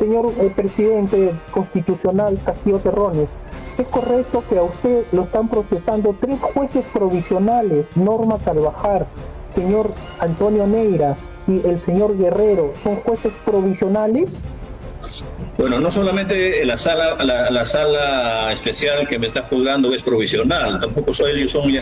señor presidente constitucional Castillo Terrones, ¿es correcto que a usted lo están procesando 3 jueces provisionales, Norma Carvajal, señor Antonio Neira y el señor Guerrero, son jueces provisionales? Bueno, no solamente la sala especial que me está juzgando es provisional, tampoco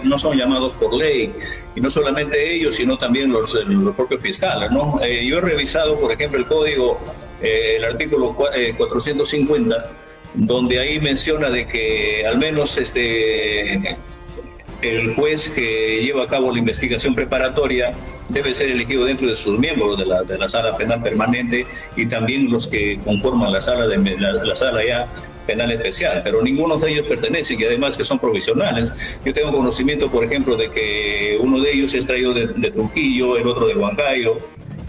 no son llamados por ley, y no solamente ellos, sino también los propios fiscales, ¿no? Yo he revisado, por ejemplo, el código, el artículo 450, donde ahí menciona de que al menos el juez que lleva a cabo la investigación preparatoria debe ser elegido dentro de sus miembros de la sala penal permanente y también los que conforman la sala ya penal especial, pero ninguno de ellos pertenece y además que son provisionales. Yo tengo conocimiento, por ejemplo, de que uno de ellos es traído de Trujillo, el otro de Huancayo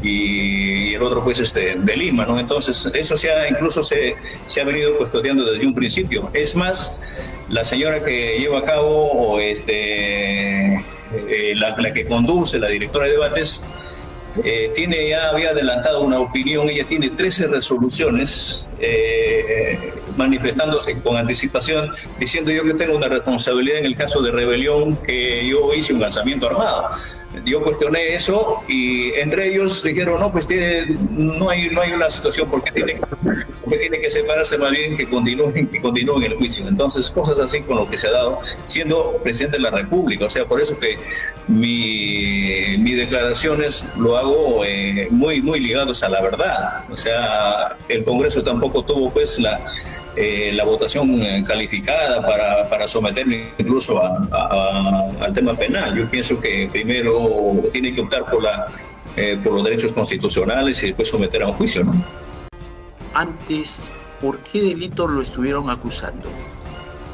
y el otro pues de Lima, ¿no? Entonces eso incluso se ha venido custodiando desde un principio. Es más, la señora que lleva a cabo la que conduce, la directora de debates, había adelantado una opinión. Ella tiene 13 resoluciones manifestándose con anticipación, diciendo yo que tengo una responsabilidad en el caso de rebelión, que yo hice un lanzamiento armado. Yo cuestioné eso y entre ellos dijeron, no, pues no hay una situación porque tiene que separarse, más bien que continúen el juicio. Entonces, cosas así con lo que se ha dado, siendo presidente de la República. O sea, por eso que mis declaraciones lo hago muy, muy ligados a la verdad. O sea, el Congreso tampoco tuvo pues la votación calificada para someterme incluso al tema penal. Yo pienso que primero tiene que optar por los derechos constitucionales y después someter a un juicio, ¿no? Antes, ¿por qué delito lo estuvieron acusando?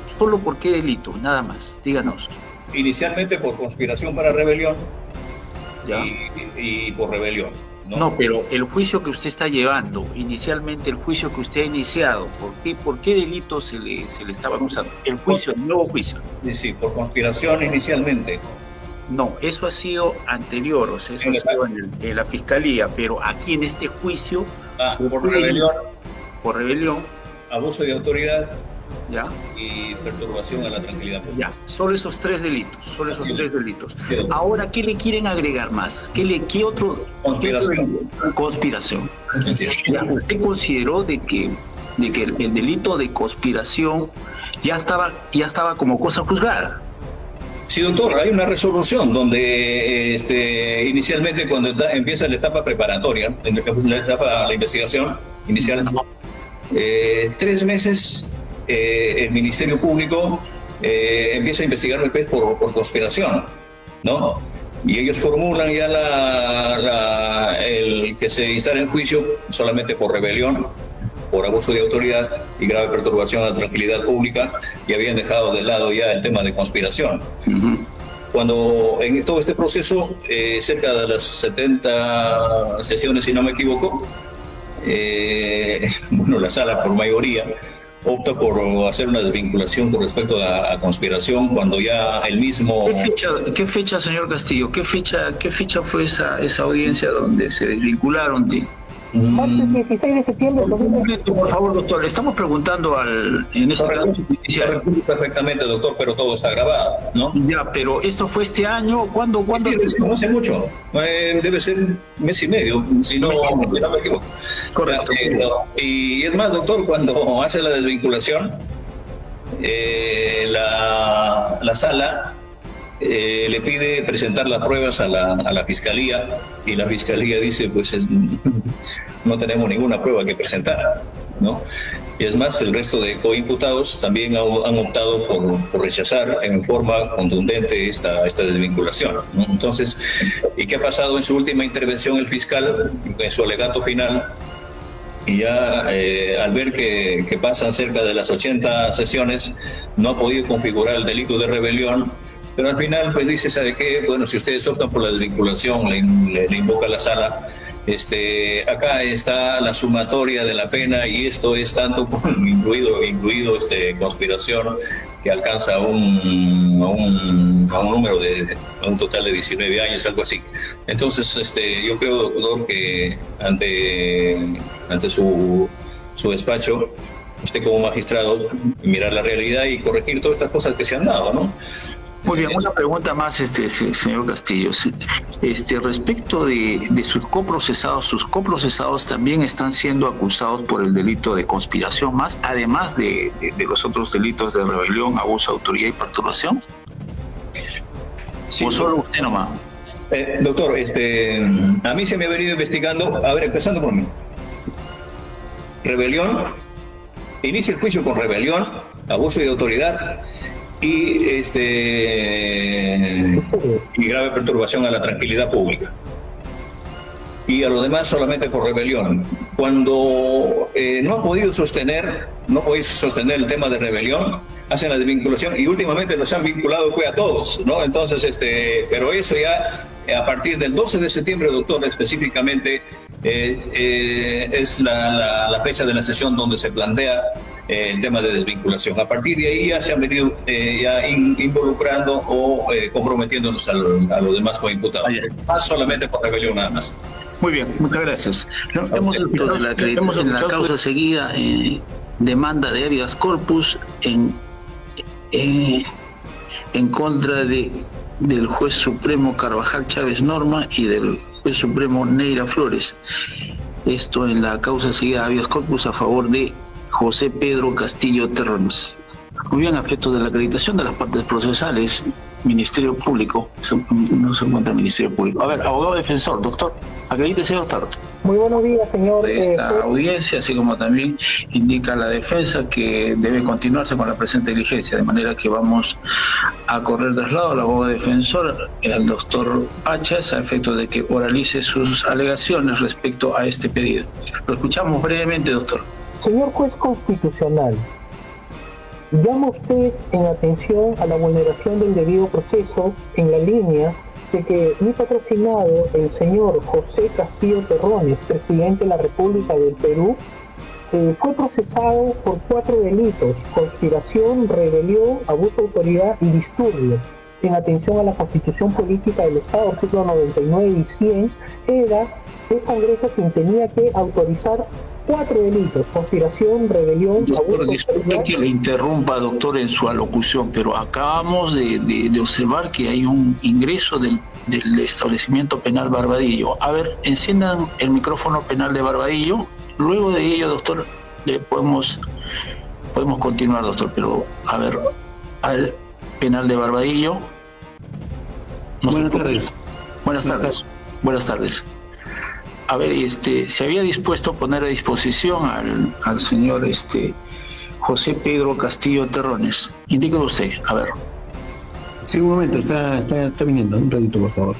¿Solo por qué delito? Nada más, díganos. Inicialmente por conspiración para rebelión. ¿Ya? Y por rebelión. No, pero el juicio que usted está llevando, inicialmente el juicio que usted ha iniciado, ¿por qué delito se le estaba acusando? El nuevo juicio. Sí, por conspiración inicialmente. No, eso ha sido anterior, o sea, eso ha sido en la fiscalía, pero aquí en este juicio... por rebelión. Por rebelión. Abuso de autoridad. ¿Ya? Y perturbación a la tranquilidad pública. Ya, solo esos 3 delitos, Ahora, ¿qué le quieren agregar más? ¿Qué otro? Conspiración. Conspiración. Ya, ¿usted consideró de que el delito de conspiración ya estaba como cosa juzgada? Sí, doctor, hay una resolución donde inicialmente cuando empieza la etapa preparatoria, la investigación inicial, 3 meses el Ministerio Público empieza a investigar el PES por conspiración, ¿no? Y ellos formulan ya el que se instale en juicio solamente por rebelión, por abuso de autoridad y grave perturbación a la tranquilidad pública, y habían dejado de lado ya el tema de conspiración. Cuando en todo este proceso, cerca de las 70 sesiones, si no me equivoco, la sala por mayoría opta por hacer una desvinculación con respecto a conspiración, cuando ya el mismo... ¿Qué fecha, señor Castillo? ¿Qué fecha fue esa audiencia donde se desvincularon de...? Martes 16 de septiembre. Por favor, doctor, le estamos preguntando en este caso judicial. Perfectamente, doctor, pero todo está grabado, ¿no? Ya, pero ¿esto fue este año? ¿Cuándo? Sí, no hace mucho. Debe ser 1 mes y medio, si no me equivoco. Correcto. Y es más, doctor, cuando hace la desvinculación, la sala le pide presentar las pruebas a la fiscalía, y la fiscalía dice, pues no tenemos ninguna prueba que presentar, ¿no? Y es más, el resto de coimputados también han optado por rechazar en forma contundente esta desvinculación, ¿no? Entonces, ¿y qué ha pasado en su última intervención el fiscal, en su alegato final? Y ya al ver que pasan cerca de las 80 sesiones, no ha podido configurar el delito de rebelión. Pero al final, pues dice, ¿sabe qué? Bueno, si ustedes optan por la desvinculación, le invoca la sala, acá está la sumatoria de la pena, y esto es tanto incluido conspiración, que alcanza a un número a un total de 19 años, algo así. Entonces, yo creo, doctor, que ante su su despacho, usted como magistrado, mirar la realidad y corregir todas estas cosas que se han dado, ¿no? Muy bien, una pregunta más, señor Castillo. Respecto de sus coprocesados también están siendo acusados por el delito de conspiración más, además de los otros delitos de rebelión, abuso de autoridad y perturbación. Sí, ¿O solo usted nomás? Doctor, a mí se me ha venido investigando, a ver, empezando por mí. Rebelión, inicia el juicio con rebelión, abuso de autoridad y grave perturbación a la tranquilidad pública. Y a los demás solamente por rebelión. Cuando no ha podido sostener el tema de rebelión, hacen la desvinculación y últimamente los han vinculado a todos, ¿no? Entonces, pero eso ya a partir del 12 de septiembre, doctor, específicamente es la fecha de la sesión donde se plantea el tema de desvinculación. A partir de ahí ya se han venido involucrando o comprometiéndonos a los demás coimputados. Más solamente por rebelión nada más. Muy bien, muchas gracias. Hemos en la causa seguida demanda de habeas corpus en contra del juez supremo Carvajal Chávez Norma y del juez supremo Neira Flores. Esto en la causa seguida habeas corpus a favor de José Pedro Castillo Terrones. Muy bien, a efectos de la acreditación de las partes procesales, Ministerio Público, no se encuentra el Ministerio Público. A ver, abogado defensor, doctor, acredítese, doctor. Muy buenos días, señor. De esta audiencia, así como también indica la defensa que debe continuarse con la presente diligencia, de manera que vamos a correr de lado al abogado defensor, el doctor Pachas, a efectos de que oralice sus alegaciones respecto a este pedido. Lo escuchamos brevemente, doctor. Señor juez constitucional, llama usted en atención a la vulneración del debido proceso en la línea de que mi patrocinado, el señor José Castillo Terrones, presidente de la República del Perú, fue procesado por 4 delitos: conspiración, rebelión, abuso de autoridad y disturbio. En atención a la Constitución Política del Estado, artículos 99 y 100, era el Congreso quien tenía que autorizar 4 delitos: conspiración, rebelión, doctor, disculpe que le interrumpa, doctor, en su alocución, pero acabamos de observar que hay un ingreso del establecimiento penal Barbadillo. A ver, enciendan el micrófono penal de Barbadillo. Luego de ello, doctor, podemos continuar, doctor, pero a ver, al penal de Barbadillo. Buenas tardes. Buenas tardes. Buenas tardes. A ver, se había dispuesto a poner a disposición al señor José Pedro Castillo Terrones. Indíquelo usted, a ver. Sí, un momento, está viniendo, un ratito, por favor.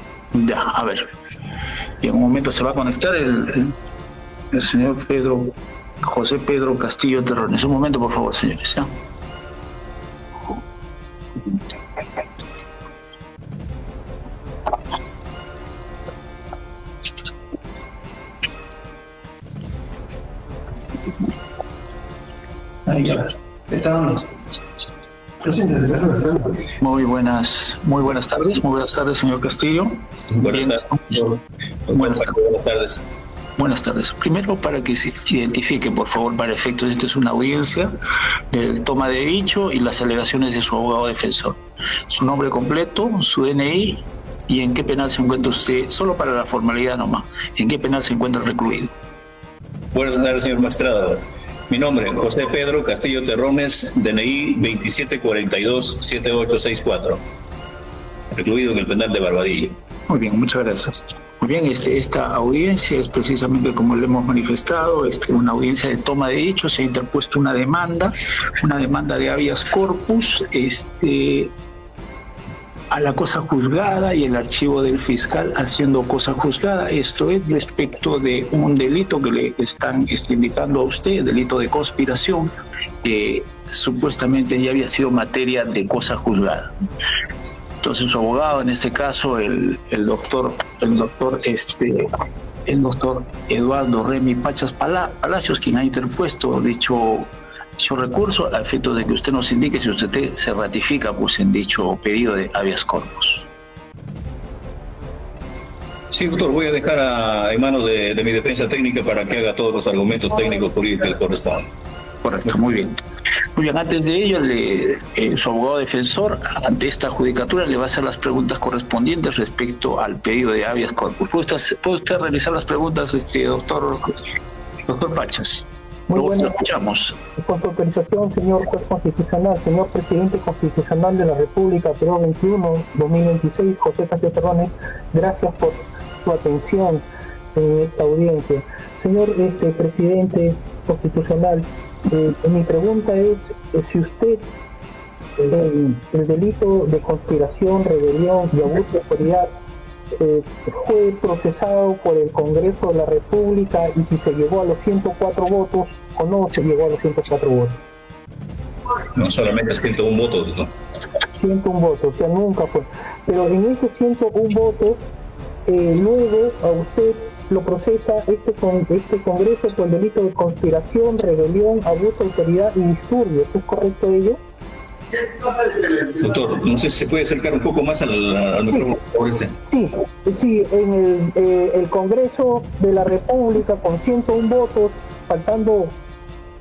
Ya, a ver. Y en un momento se va a conectar el señor José Pedro Castillo Terrones. Un momento, por favor, señores. ¿Ya? Muy buenas tardes, señor Castillo. Buenas tardes. Buenas tardes. Primero, para que se identifique, por favor, para efectos, esta es una audiencia del toma de dicho y las alegaciones de su abogado defensor. Su nombre completo, su DNI y en qué penal se encuentra usted, solo para la formalidad nomás, en qué penal se encuentra recluido. Buenas tardes, señor magistrado. Mi nombre es José Pedro Castillo Terrones, DNI 2742-7864, recluido en el penal de Barbadillo. Muy bien, muchas gracias. Muy bien, esta audiencia es precisamente como le hemos manifestado, una audiencia de toma de dicho. Se ha interpuesto una demanda de habeas corpus a la cosa juzgada y el archivo del fiscal haciendo cosa juzgada. Esto es respecto de un delito que le están indicando a usted, delito de conspiración, que supuestamente ya había sido materia de cosa juzgada. Entonces su abogado, en este caso el doctor Eduardo Remy Pachas Palacios, quien ha interpuesto dicho recurso, a efecto de que usted nos indique si usted se ratifica pues en dicho pedido de habeas corpus. Sí, Sí, doctor, voy a dejar en manos de mi defensa técnica para que haga todos los argumentos técnicos jurídicos que correspondan. Correcto, muy bien. Muy bien, antes de ello, su abogado defensor, ante esta judicatura, le va a hacer las preguntas correspondientes respecto al pedido de habeas corpus. ¿Puede usted realizar las preguntas, doctor Pachas? Muy Luego bueno. lo escuchamos. Con su autorización, señor juez constitucional, señor presidente constitucional de la República, periodo 21-2026, José Castillo Terrones, gracias por su atención en esta audiencia. Señor presidente constitucional, mi pregunta es si usted el delito de conspiración, rebelión y abuso de autoridad fue procesado por el Congreso de la República y si se llegó a los 104 votos o no se llegó a los 104 votos. No solamente 101 votos, ¿no? 101 votos, o sea, nunca fue. Pero en esos 101 votos, luego a usted lo procesa este Congreso por el delito de conspiración, rebelión, abuso de autoridad y disturbios. ¿Es correcto ello? Doctor, no sé si se puede acercar un poco más al micrófono, por favor. Sí, en el Congreso de la República, con 101 votos, faltando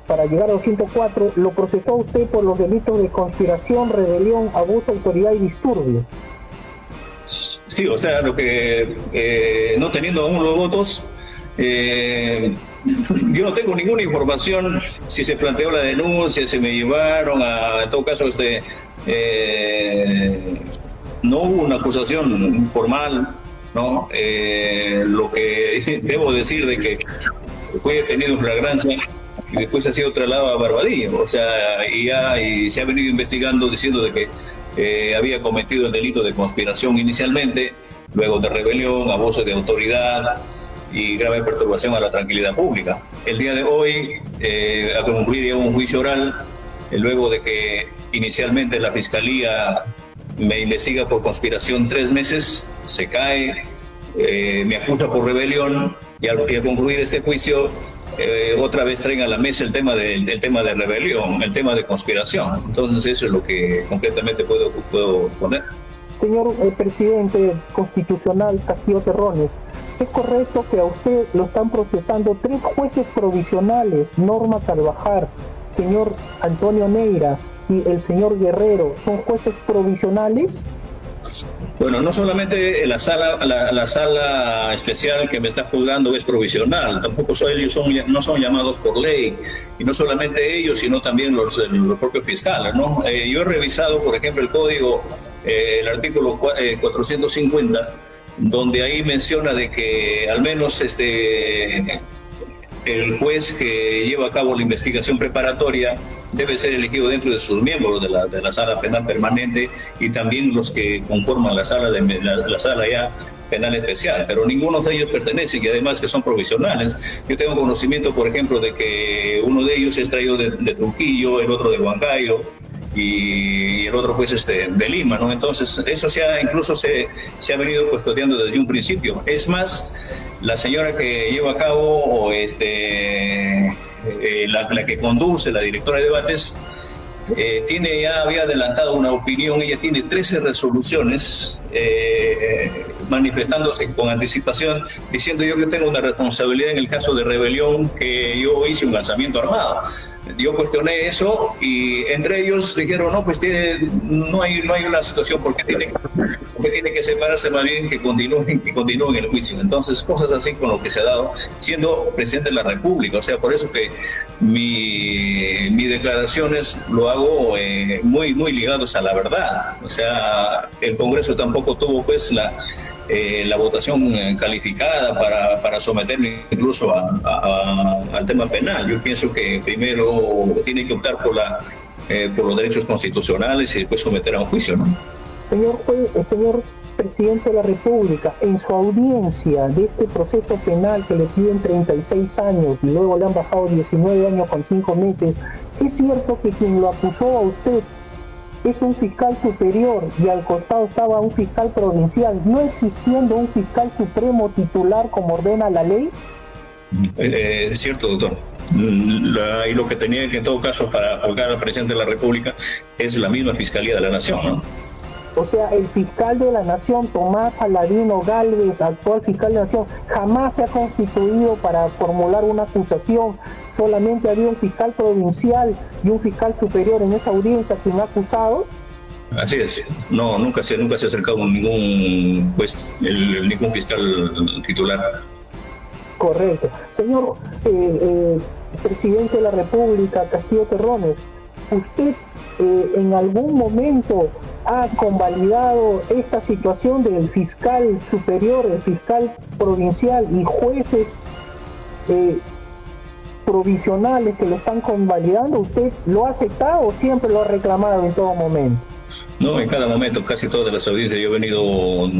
para llegar a los 104, lo procesó usted por los delitos de conspiración, rebelión, abuso de autoridad y disturbio. Sí, o sea, lo que no teniendo aún los votos, yo no tengo ninguna información si se planteó la denuncia, si me llevaron en todo caso, no hubo una acusación formal, ¿no? Lo que debo decir de que fue detenido en flagrancia y después ha sido trasladado a Barbadillo, o sea, y se ha venido investigando diciendo de que había cometido el delito de conspiración inicialmente, luego de rebelión, abuso de autoridad y grave perturbación a la tranquilidad pública. El día de hoy, a concluir un juicio oral, luego de que inicialmente la Fiscalía me investiga por conspiración 3 meses, se cae, me acusa por rebelión y al concluir este juicio, otra vez traen a la mesa el tema de rebelión, el tema de conspiración. Entonces eso es lo que concretamente puedo poner. Señor presidente constitucional Castillo Terrones, ¿es correcto que a usted lo están procesando 3 jueces provisionales, Norma Carvajal, señor Antonio Neira y el señor Guerrero, son jueces provisionales? Bueno, no solamente la sala especial que me está juzgando es provisional, tampoco ellos no son llamados por ley, y no solamente ellos, sino también los propios fiscales, ¿no? Yo he revisado, por ejemplo, el código, el artículo 450, donde ahí menciona de que al menos el juez que lleva a cabo la investigación preparatoria debe ser elegido dentro de sus miembros de la sala penal permanente y también los que conforman la sala ya penal especial, pero ninguno de ellos pertenece y además que son provisionales. Yo tengo conocimiento, por ejemplo, de que uno de ellos es traído de Trujillo, el otro de Huancayo y el otro pues de Lima, ¿no? Entonces eso incluso se ha venido custodiando desde un principio. Es más, la señora que lleva a cabo la que conduce, la directora de debates, había adelantado una opinión. Ella tiene 13 resoluciones manifestándose con anticipación, diciendo yo que tengo una responsabilidad en el caso de rebelión, que yo hice un lanzamiento armado. Yo cuestioné eso y entre ellos dijeron, no, pues no hay una situación porque tiene que separarse, más bien que continúen el juicio. Entonces, cosas así con lo que se ha dado, siendo presidente de la República. O sea, por eso que mis declaraciones lo hago muy ligados a la verdad. O sea, el Congreso tampoco tuvo pues la votación calificada para someterme incluso al tema penal. Yo pienso que primero tiene que optar por los derechos constitucionales y después someter a un juicio, ¿no? Señor presidente de la República, en su audiencia de este proceso penal que le piden 36 años y luego le han bajado 19 años con 5 meses, ¿es cierto que quien lo acusó a usted es un fiscal superior y al costado estaba un fiscal provincial, no existiendo un fiscal supremo titular como ordena la ley? Es cierto, doctor. Y lo que tenía que en todo caso para juzgar al presidente de la República es la misma Fiscalía de la Nación, ¿no? O sea, el fiscal de la Nación, Tomás Aladino Gálvez, actual fiscal de la Nación, jamás se ha constituido para formular una acusación. Solamente había un fiscal provincial y un fiscal superior en esa audiencia quien ha acusado. Así es. No, nunca se ha acercado ningún ningún fiscal titular. Correcto. Señor presidente de la República, Castillo Terrones, ¿usted en algún momento ha convalidado esta situación del fiscal superior, el fiscal provincial y jueces provisionales que lo están convalidando? ¿Usted lo ha aceptado o siempre lo ha reclamado en todo momento? No, en cada momento, casi todas las audiencias yo he venido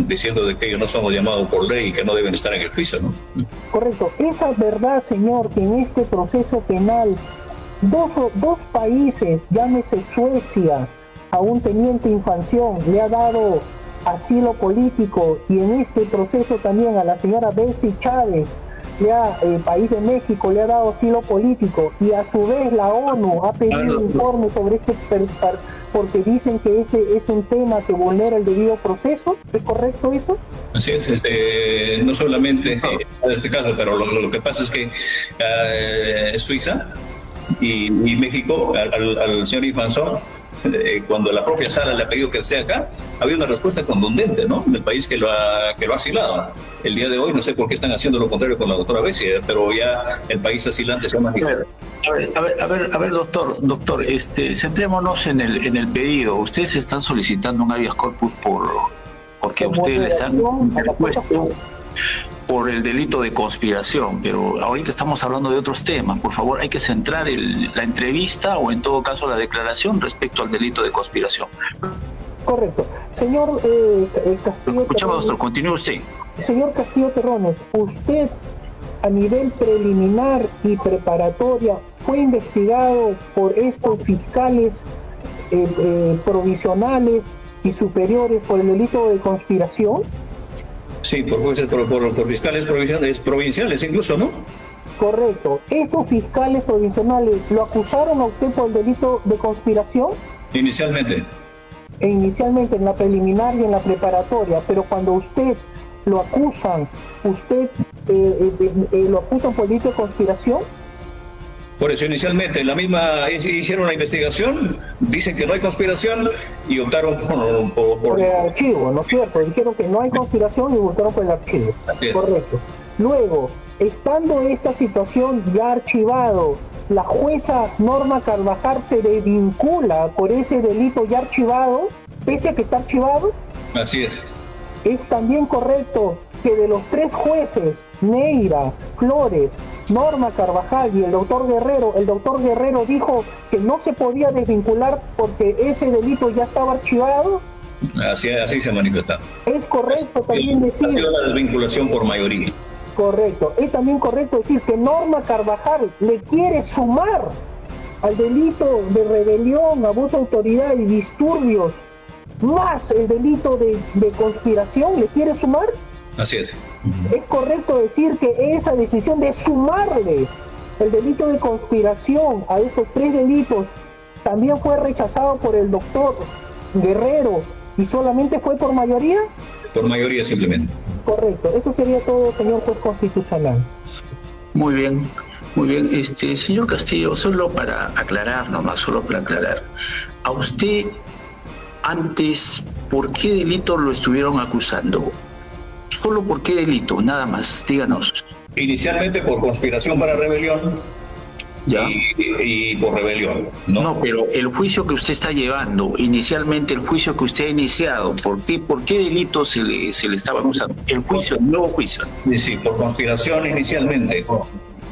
diciendo de que ellos no somos llamados por ley y que no deben estar en el juicio, ¿no? Correcto. Esa verdad, señor, que en este proceso penal dos países, llámese Suecia, a un teniente Infanción le ha dado asilo político, y en este proceso también a la señora Betsy Chávez, el país de México, le ha dado asilo político, y a su vez la ONU ha pedido informe sobre este porque dicen que este es un tema que vulnera el debido proceso. ¿Es correcto eso? Así es, no solamente en este caso, pero lo que pasa es que Suiza y México, al señor Infanzón, cuando la propia sala le ha pedido que sea acá, había una respuesta contundente, ¿no?, del país que lo ha asilado. El día de hoy no sé por qué están haciendo lo contrario con la doctora Betsy, pero ya el país asilante se ha manifestado. A ver, doctor, centrémonos en el pedido. Ustedes están solicitando un habeas corpus porque a ustedes les han interpuesto por el delito de conspiración, pero ahorita estamos hablando de otros temas. Por favor, hay que centrar la entrevista o en todo caso la declaración respecto al delito de conspiración. Correcto. Señor Castillo... Escuchamos, doctor, continúe usted. Señor Castillo Terrones, usted a nivel preliminar y preparatoria fue investigado por estos fiscales provisionales y superiores por el delito de conspiración. Sí, por jueces, por fiscales provinciales incluso, ¿no? Correcto. ¿Estos fiscales provisionales lo acusaron a usted por el delito de conspiración? Inicialmente. Inicialmente, en la preliminar y en la preparatoria, pero cuando usted lo acusan, lo acusan por delito de conspiración. Por eso inicialmente hicieron una investigación, dicen que no hay conspiración y optaron por el archivo, ¿no es cierto? Dijeron que no hay conspiración y votaron por el archivo. Correcto. Luego, estando esta situación ya archivado, la jueza Norma Carvajal se desvincula por ese delito ya archivado, pese a que está archivado. Así es. Es también correcto que de los tres jueces, Neira, Flores, Norma Carvajal y el doctor Guerrero dijo que no se podía desvincular porque ese delito ya estaba archivado. Así se manifestó. Es correcto también decir... Ha sido la desvinculación por mayoría. Correcto. Es también correcto decir que Norma Carvajal le quiere sumar al delito de rebelión, abuso de autoridad y disturbios, más el delito de conspiración, ¿le quiere sumar? Así es. Es correcto decir que esa decisión de sumarle el delito de conspiración a estos tres delitos también fue rechazado por el doctor Guerrero y solamente fue por mayoría. Por mayoría simplemente. Correcto. Eso sería todo, señor juez constitucional. Muy bien. Señor Castillo, solo para aclarar, a usted antes, ¿por qué delito lo estuvieron acusando? ¿Solo por qué delito? Nada más, díganos. Inicialmente por conspiración para rebelión. ¿Ya? Y por rebelión, ¿no? No, pero el juicio que usted está llevando, inicialmente el juicio que usted ha iniciado, ¿por qué delito se le estaba acusando? El nuevo juicio. Sí, por conspiración inicialmente.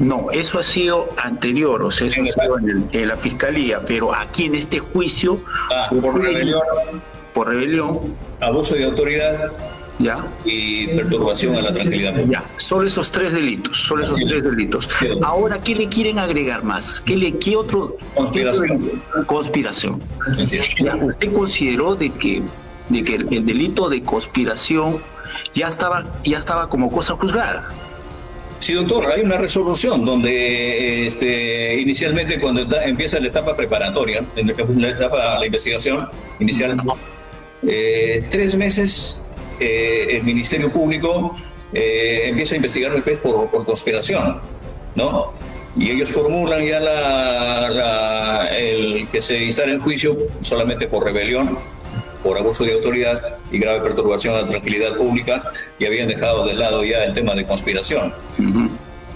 No, eso ha sido anterior, o sea, eso ha sido en la fiscalía, pero aquí en este juicio... por rebelión. Por rebelión. Abuso de autoridad. ¿Ya? Y perturbación a la tranquilidad pública. Ya, solo esos tres delitos, Sí. Ahora, ¿qué le quieren agregar más? ¿Qué otro? Conspiración. Ya, ¿usted consideró de que el delito de conspiración ya estaba como cosa juzgada? Sí, doctor, hay una resolución donde inicialmente cuando empieza la etapa preparatoria, la investigación inicial, 3 meses el Ministerio Público empieza a investigar el juez por conspiración, ¿no? Y ellos formulan ya el que se instale el juicio solamente por rebelión, por abuso de autoridad y grave perturbación a la tranquilidad pública, y habían dejado de lado ya el tema de conspiración.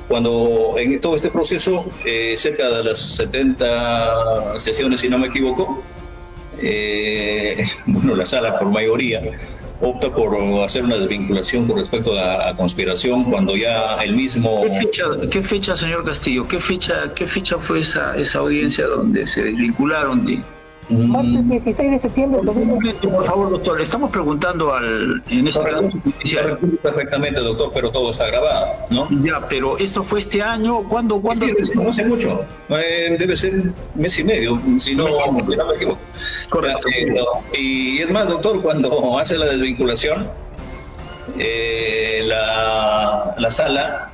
Cuando en todo este proceso, cerca de las 70 sesiones, si no me equivoco, bueno, la sala por mayoría opta por hacer una desvinculación con respecto a conspiración, cuando ya el mismo... ¿Qué fecha, señor Castillo? ¿Qué fecha fue esa audiencia donde se desvincularon de...? Martes 16 de septiembre de 2020. Por favor, doctor, le estamos preguntando en este caso... Perfectamente, doctor, pero todo está grabado, ¿no? Ya, pero ¿esto fue este año? ¿Cuándo? Sí, no hace mucho. Debe ser mes y medio, si no me equivoco. Correcto. Y es más, doctor, cuando hace la desvinculación, la sala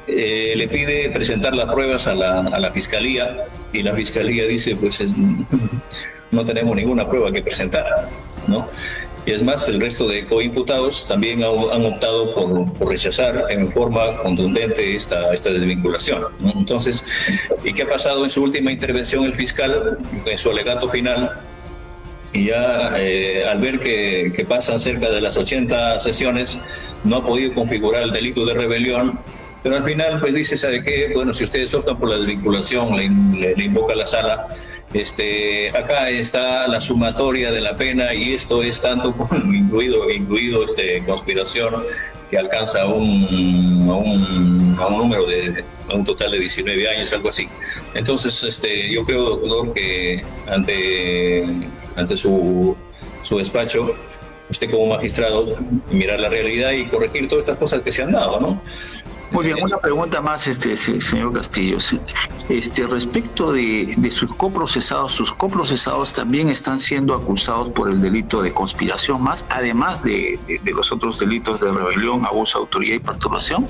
le pide presentar las pruebas a la fiscalía, y la fiscalía dice, pues no tenemos ninguna prueba que presentar, ¿no? Y es más, el resto de coimputados también han optado por rechazar en forma contundente esta desvinculación, ¿no? Entonces, ¿y qué ha pasado en su última intervención el fiscal, en su alegato final? Y ya al ver que pasan cerca de las 80 sesiones, no ha podido configurar el delito de rebelión, pero al final pues dice, ¿sabe qué? Bueno, si ustedes optan por la desvinculación, le invoca la sala, acá está la sumatoria de la pena, y esto es tanto incluido conspiración, que alcanza a un número a un total de 19 años, algo así. Entonces, yo creo, doctor, que ante su despacho, usted como magistrado, mirar la realidad y corregir todas estas cosas que se han dado, ¿no? Muy bien, una pregunta más, señor Castillo. Respecto de sus coprocesados también están siendo acusados por el delito de conspiración además de los otros delitos de rebelión, abuso de autoridad y perturbación.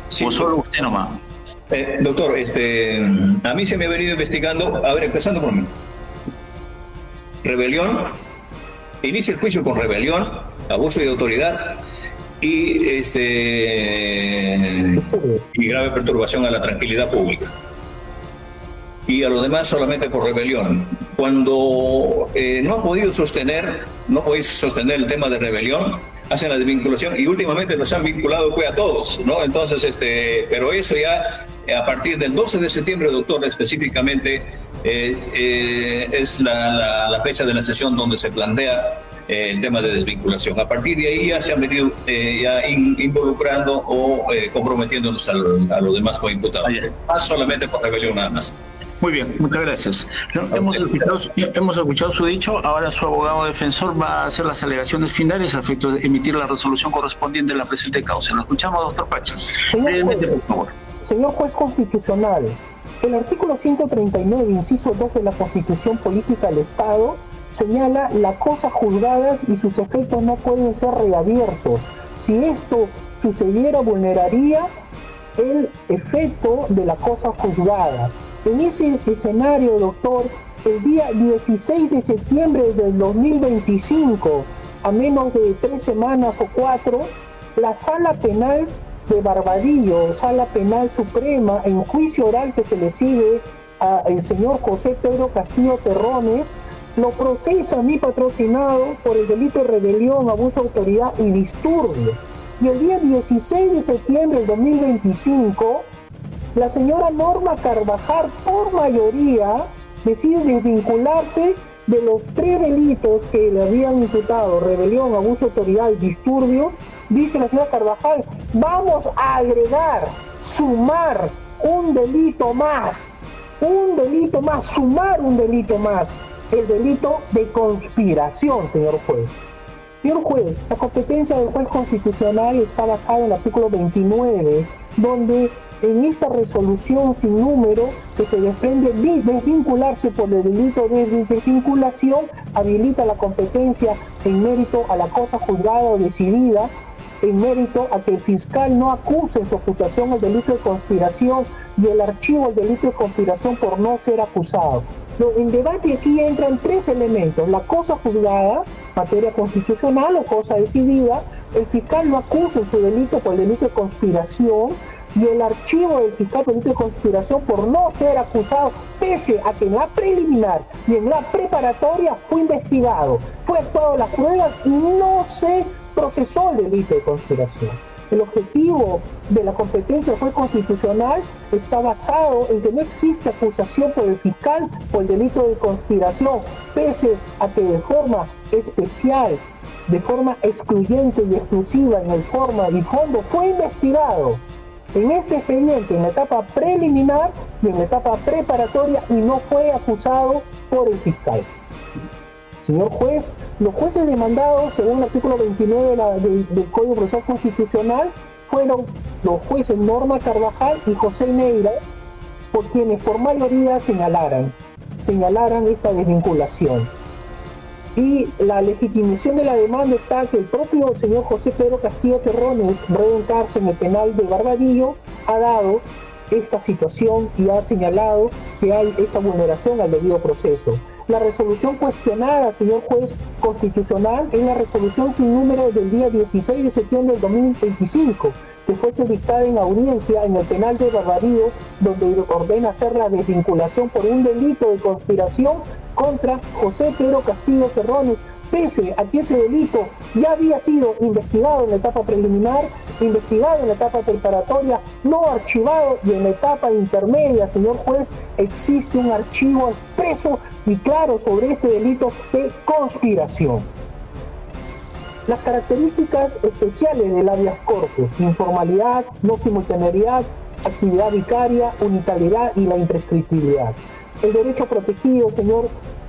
Sí, ¿o solo usted nomás? Doctor, a mí se me ha venido investigando, a ver, empezando por mí. Rebelión, inicia el juicio con rebelión, abuso de autoridad y grave perturbación a la tranquilidad pública. Y a lo demás solamente por rebelión. Cuando no ha podido sostener el tema de rebelión, hacen la desvinculación, y últimamente los han vinculado a todos, ¿no? Entonces, pero eso ya a partir del 12 de septiembre, doctor, específicamente, es la fecha de la sesión donde se plantea el tema de desvinculación. A partir de ahí ya se han venido involucrando o comprometiéndonos a los demás coimputados. Más solamente por rebelión nada más. Muy bien, muchas gracias. Hemos escuchado su dicho, ahora su abogado defensor va a hacer las alegaciones finales a efecto de emitir la resolución correspondiente en la presente causa. Lo escuchamos, doctor Pachas. Brevemente, por favor. Señor juez constitucional, el artículo 139, inciso 2 de la Constitución Política del Estado señala las cosas juzgadas y sus efectos no pueden ser reabiertos. Si esto sucediera, vulneraría el efecto de la cosa juzgada. En ese escenario, doctor, el día 16 de septiembre del 2025, a menos de 3 semanas o 4, la Sala Penal de Barbadillo, Sala Penal Suprema, en juicio oral que se le sigue al señor José Pedro Castillo Terrones, lo procesa mi patrocinado por el delito de rebelión, abuso de autoridad y disturbio. Y el día 16 de septiembre del 2025, la señora Norma Carvajal, por mayoría, decide desvincularse de los 3 delitos que le habían imputado: rebelión, abuso de autoridad y disturbios. Dice la señora Carvajal, vamos a agregar, sumar un delito más, sumar un delito más, el delito de conspiración, señor juez. Señor juez, la competencia del juez constitucional está basada en el artículo 29, donde en esta resolución sin número que se desprende desvincularse por el delito de desvinculación, habilita la competencia en mérito a la cosa juzgada o decidida en mérito a que el fiscal no acuse en su acusación el delito de conspiración y el archivo el delito de conspiración por no ser acusado. En debate aquí entran tres elementos: la cosa juzgada, materia constitucional o cosa decidida, el fiscal no acusa en su delito por el delito de conspiración, y el archivo del fiscal por delito de conspiración por no ser acusado, pese a que en la preliminar y en la preparatoria fue investigado, fue actuado las pruebas y no se procesó el delito de conspiración. El objetivo de la competencia del juez constitucional está basado en que no existe acusación por el fiscal por el delito de conspiración, pese a que de forma especial, de forma excluyente y exclusiva en el forma y fondo fue investigado en este expediente en la etapa preliminar y en la etapa preparatoria y no fue acusado por el fiscal. Señor juez, los jueces demandados según el artículo 29 del Código Procesal Constitucional fueron los jueces Norma Carvajal y José Neira, por quienes por mayoría señalaran esta desvinculación. Y la legitimación de la demanda está que el propio señor José Pedro Castillo Terrones, reo en cárcel en el penal de Barbadillo, ha dado esta situación y ha señalado que hay esta vulneración al debido proceso. La resolución cuestionada, señor juez constitucional, es la resolución sin número del día 16 de septiembre del 2025, que fuese dictada en audiencia en el penal de Barbadillo, donde ordena hacer la desvinculación por un delito de conspiración contra José Pedro Castillo Terrones, pese a que ese delito ya había sido investigado en la etapa preliminar, investigado en la etapa preparatoria, no archivado, y en la etapa intermedia, señor juez, existe un archivo expreso y claro sobre este delito de conspiración. Las características especiales del habeas corpus: informalidad, no simultaneidad, actividad vicaria, unitalidad y la imprescriptibilidad. El derecho protegido, señor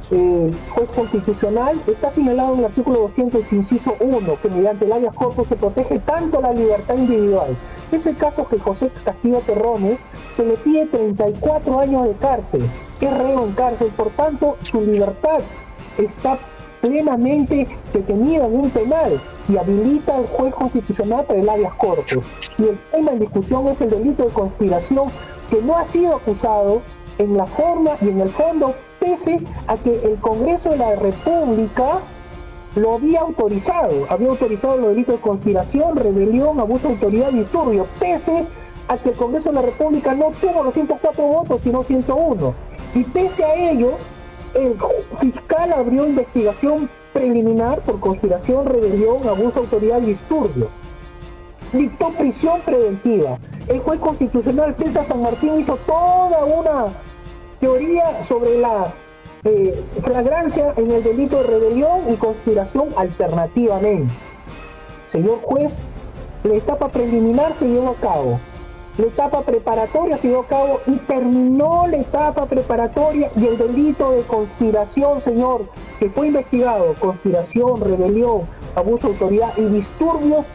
juez constitucional, está señalado en el artículo 200, inciso 1, que mediante el habeas corpus se protege tanto la libertad individual. Es el caso que José Castillo Terrones se le pide 34 años de cárcel, es reo en cárcel, por tanto su libertad está plenamente detenida en un penal y habilita al juez constitucional para el habeas corpus. Y el tema en discusión es el delito de conspiración, que no ha sido acusado en la forma y en el fondo, pese a que el Congreso de la República lo había autorizado los delitos de conspiración, rebelión, abuso de autoridad y disturbio, pese a que el Congreso de la República no tuvo los 104 votos, sino 101. Y pese a ello, el fiscal abrió investigación preliminar por conspiración, rebelión, abuso de autoridad y disturbio. Dictó prisión preventiva. El juez constitucional César San Martín hizo toda una teoría sobre la flagrancia en el delito de rebelión y conspiración alternativamente. Señor juez, la etapa preliminar se llevó a cabo, la etapa preparatoria se llevó a cabo y terminó la etapa preparatoria, y el delito de conspiración, señor, que fue investigado, conspiración, rebelión, abuso de autoridad y disturbios,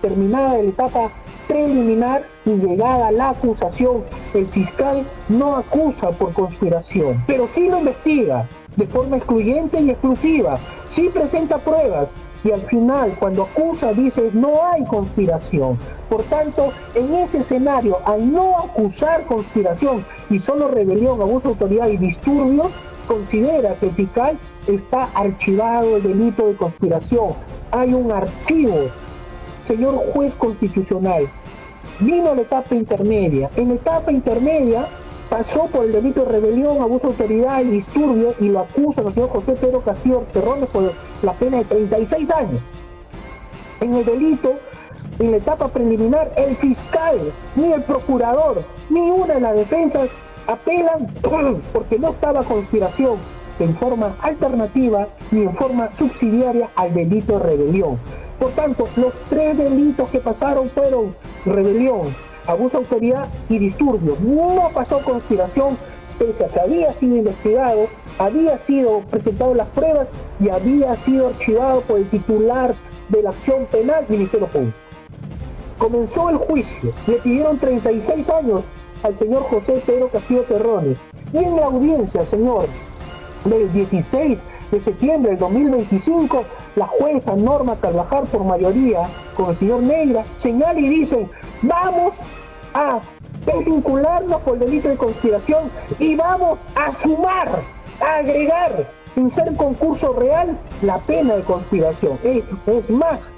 terminada la etapa preliminar y llegada la acusación, el fiscal no acusa por conspiración, pero sí lo investiga de forma excluyente y exclusiva, sí presenta pruebas, y al final, cuando acusa, dice no hay conspiración. Por tanto, en ese escenario, al no acusar conspiración y solo rebelión, abuso de autoridad y disturbios, considera que el fiscal está archivado el delito de conspiración. Hay un archivo. Señor juez constitucional, vino la etapa intermedia. En la etapa intermedia pasó por el delito de rebelión, abuso de autoridad y disturbio, y lo acusan al señor José Pedro Castillo Terrones por la pena de 36 años. En el delito, en la etapa preliminar, el fiscal, ni el procurador, ni una de las defensas apelan porque no estaba conspiración en forma alternativa ni en forma subsidiaria al delito de rebelión. Por tanto, los tres delitos que pasaron fueron rebelión, abuso de autoridad y disturbio. No pasó conspiración, pese a que había sido investigado, había sido presentado las pruebas y había sido archivado por el titular de la acción penal, Ministerio Público. Comenzó el juicio, le pidieron 36 años al señor José Pedro Castillo Terrones, y en la audiencia, señor, del 16 de septiembre del 2025, la jueza Norma Carvajal, por mayoría, con el señor Neira, señala y dice: vamos a desvincularnos por el delito de conspiración y vamos a sumar, a agregar en ser concurso real la pena de conspiración. Es más,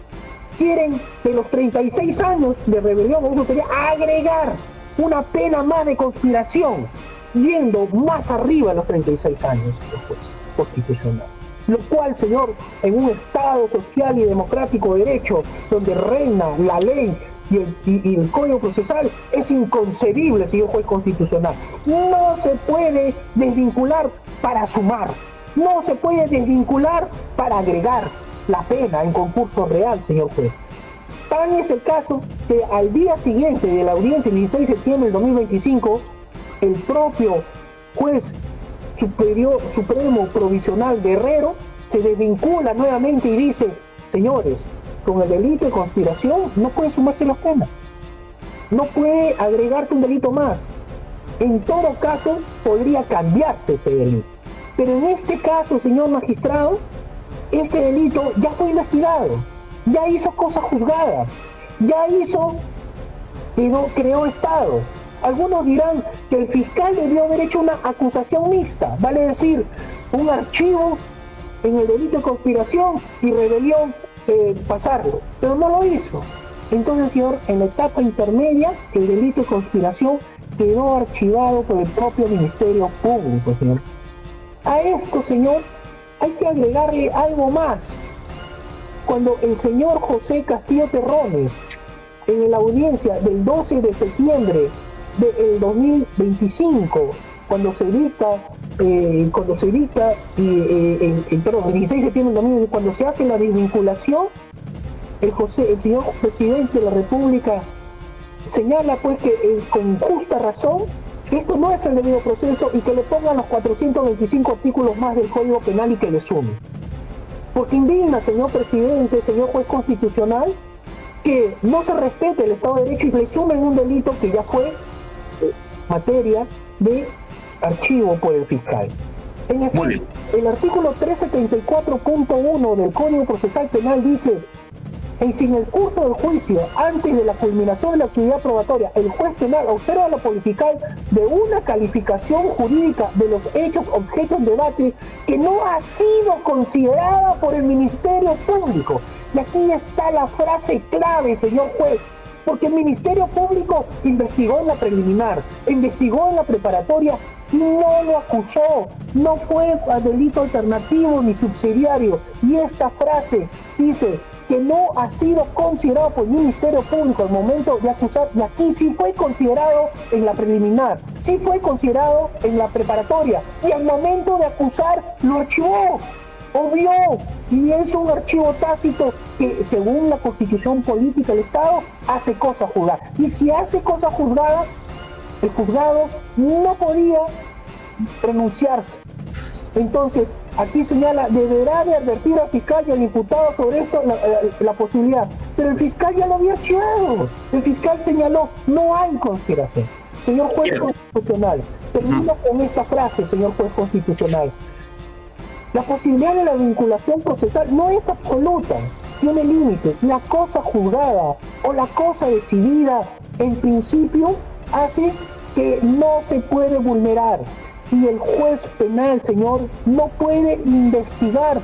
quieren de los 36 años de rebelión agregar una pena más de conspiración, yendo más arriba de los 36 años después, constitucional. Lo cual, señor, en un Estado social y democrático de derecho, donde reina la ley y el Código Procesal, es inconcebible, señor juez constitucional. No se puede desvincular para sumar, no se puede desvincular para agregar la pena en concurso real, señor juez. Tan es el caso que al día siguiente de la audiencia, el 16 de septiembre del 2025, el propio juez supremo provisional Guerrero se desvincula nuevamente y dice: señores, con el delito de conspiración no puede sumarse las penas, no puede agregarse un delito más. En todo caso podría cambiarse ese delito, pero en este caso, señor magistrado, este delito ya fue investigado, ya hizo cosa juzgada, ya creó Estado. Algunos dirán que el fiscal debió haber hecho una acusación mixta, vale decir, un archivo en el delito de conspiración y rebelión, pasarlo, pero no lo hizo. Entonces, señor, en la etapa intermedia, el delito de conspiración quedó archivado por el propio Ministerio Público, señor. A esto, señor, hay que agregarle algo más. Cuando el señor José Castillo Terrones, en la audiencia del 12 de septiembre del 2025, cuando se dicta, el 16 de septiembre del 2025, cuando se hace la desvinculación, el señor presidente de la República señala pues que con justa razón que esto no es el debido proceso y que le pongan los 425 artículos más del Código Penal y que le sumen. Porque indigna, señor presidente, señor juez constitucional, que no se respete el Estado de Derecho y le sumen un delito que ya fue materia de archivo por el fiscal. En efecto, el artículo 374.1 del Código Procesal Penal dice: si en el curso del juicio, antes de la culminación de la actividad probatoria, el juez penal observa la fiscal de una calificación jurídica de los hechos objeto de debate que no ha sido considerada por el Ministerio Público. Y aquí está la frase clave, señor juez, porque el Ministerio Público investigó en la preliminar, investigó en la preparatoria y no lo acusó, no fue a delito alternativo ni subsidiario. Y esta frase dice que no ha sido considerado por el Ministerio Público al momento de acusar, y aquí sí fue considerado en la preliminar, sí fue considerado en la preparatoria, y al momento de acusar lo archivó, obvió, y es un archivo tácito que, según la Constitución Política del Estado, hace cosa juzgada. Y si hace cosa juzgada, el juzgado no podía pronunciarse. Entonces, aquí señala: deberá de advertir al fiscal y al imputado sobre esto la posibilidad. Pero el fiscal ya lo había archivado. El fiscal señaló: no hay conspiración. Señor juez constitucional, termino con esta frase, señor juez constitucional. La posibilidad de la vinculación procesal no es absoluta, tiene límites. La cosa juzgada o la cosa decidida, en principio, hace que no se puede vulnerar. Y el juez penal, señor, no puede investigar,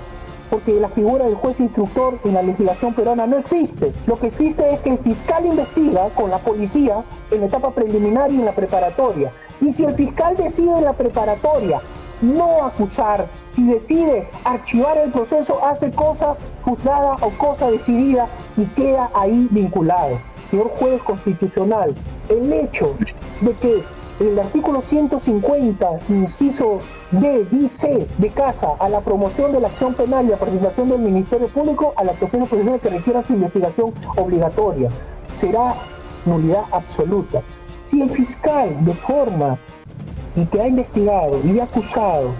porque la figura del juez instructor en la legislación peruana no existe. Lo que existe es que el fiscal investiga con la policía en la etapa preliminar y en la preparatoria. Y si el fiscal decide en la preparatoria no acusar, si decide archivar el proceso, hace cosa juzgada o cosa decidida y queda ahí vinculado. Señor juez constitucional, el hecho de que el artículo 150, inciso D, dice de casa a la promoción de la acción penal y la presentación del Ministerio Público a la actuación profesional que requiera su investigación obligatoria, será nulidad absoluta. Si el fiscal de forma y que ha investigado y ha acusado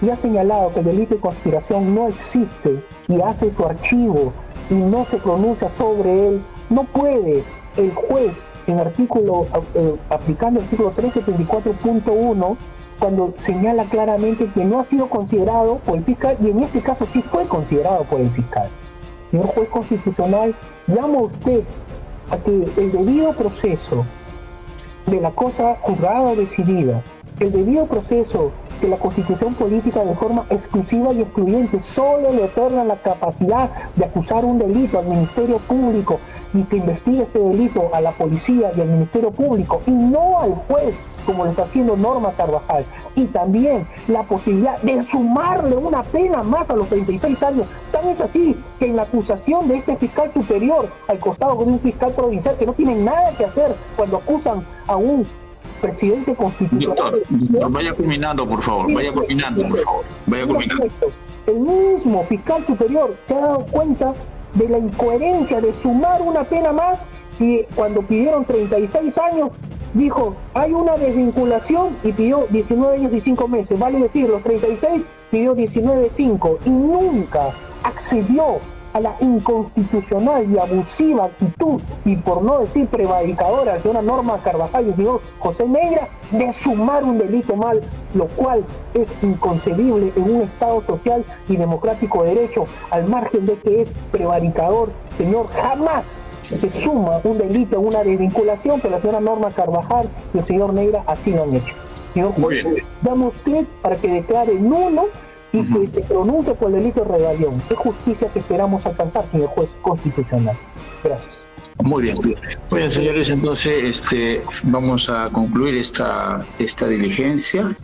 y ha señalado que el delito de conspiración no existe y hace su archivo y no se pronuncia sobre él, no puede el juez, aplicando el artículo 374.1, cuando señala claramente que no ha sido considerado por el fiscal, y en este caso sí fue considerado por el fiscal. Señor juez constitucional, llama a usted a que el debido proceso de la cosa juzgada o decidida, el debido proceso que la Constitución política de forma exclusiva y excluyente solo le otorga la capacidad de acusar un delito al Ministerio Público y que investigue este delito a la policía y al Ministerio Público y no al juez, como lo está haciendo Norma Carvajal, y también la posibilidad de sumarle una pena más a los 36 años. Tan es así que en la acusación de este fiscal superior, al costado de un fiscal provincial que no tiene nada que hacer cuando acusan a un presidente constitucional. Doctor, vaya culminando, por favor, vaya culminando, por favor, vaya culminando. El mismo fiscal superior se ha dado cuenta de la incoherencia de sumar una pena más, y cuando pidieron 36 años, dijo, hay una desvinculación, y pidió 19 años y 5 meses, vale decir, los 36 pidió 19,5, y nunca accedió a la inconstitucional y abusiva actitud, y por no decir prevaricadora, de una Norma Carvajal y el señor José Neira, de sumar un delito mal, lo cual es inconcebible en un Estado social y democrático de derecho, al margen de que es prevaricador. Señor, jamás se suma un delito en una desvinculación, pero la señora Norma Carvajal y el señor Neira así lo han hecho. Señor juez, dame usted para que declare nulo y que se pronuncie por el delito de rebelión. Es justicia que esperamos alcanzar, señor juez constitucional. Gracias. Muy bien. Muy bien, señores, entonces vamos a concluir esta diligencia.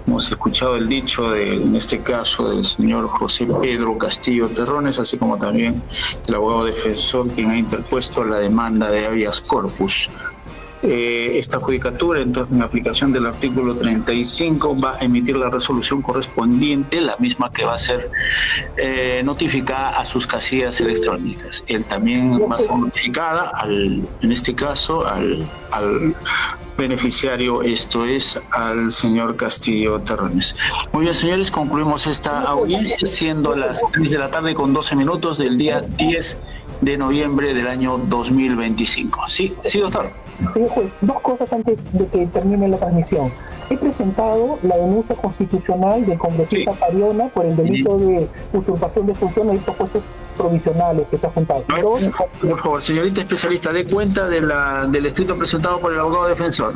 Hemos escuchado el dicho, en este caso, del señor José Pedro Castillo Terrones, así como también del abogado defensor quien ha interpuesto la demanda de habeas corpus. Esta judicatura, entonces, en aplicación del artículo 35, va a emitir la resolución correspondiente, la misma que va a ser notificada a sus casillas electrónicas. Él también va a ser notificada, en este caso, al beneficiario, esto es, al señor Castillo Terrones. Muy bien, señores, concluimos esta audiencia, siendo las 3 de la tarde con 12 minutos del día 10 de noviembre del año 2025. Sí, doctor. Señor juez, dos cosas antes de que termine la transmisión. He presentado la denuncia constitucional del congresista Cariona por el delito de usurpación de funciones de estos jueces provisionales que se ha juntado. Por favor, señorita especialista, dé cuenta del escrito presentado por el abogado defensor.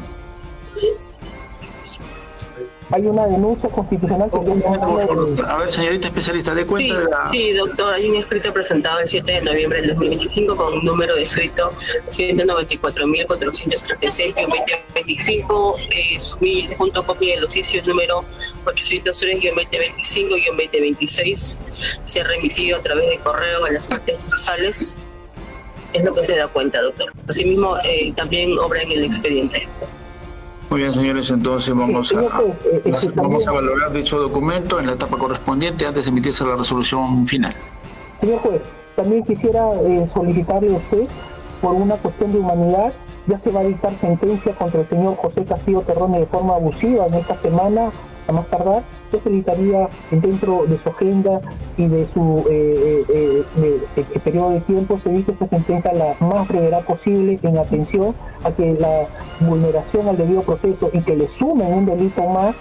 Hay una denuncia constitucional que... A ver, señorita especialista, dé cuenta de la... Sí, doctor, hay un escrito presentado el 7 de noviembre del 2025 con un número de escrito 194.436-2025, subí junto a copia del oficio número 803-2025-2026, se ha remitido a través de correo a las partes procesales, es lo que se da cuenta, doctor. Asimismo, también obra en el expediente. Muy bien, señores, entonces vamos a valorar dicho documento en la etapa correspondiente antes de emitirse la resolución final. Señor juez, también quisiera solicitarle a usted, por una cuestión de humanidad, ya se va a dictar sentencia contra el señor José Castillo Terrones de forma abusiva en esta semana, a más tardar. Yo solicitaría, dentro de su agenda y de su periodo de tiempo, se dicte esta sentencia la más brevedad posible, en atención a que la vulneración al debido proceso y que le sumen un delito más,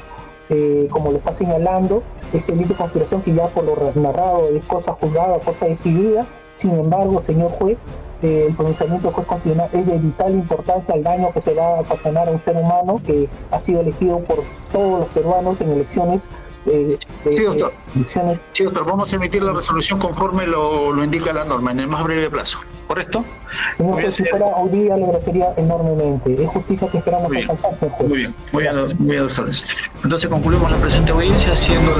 como lo está señalando, este delito de conspiración que ya por lo narrado es cosa juzgada, cosa decidida. Sin embargo, señor juez, el pronunciamiento del juez constitucional es de vital importancia al daño que se va a ocasionar a un ser humano que ha sido elegido por todos los peruanos en elecciones. Sí, doctor. Sí, doctor, vamos a emitir la resolución conforme lo indica la norma, en el más breve plazo, ¿correcto? Señor juez, si fuera hoy día, le agradecería enormemente. Es justicia que esperamos alcanzar, señor juez. Muy bien, doctores. Entonces concluimos la presente audiencia siendo...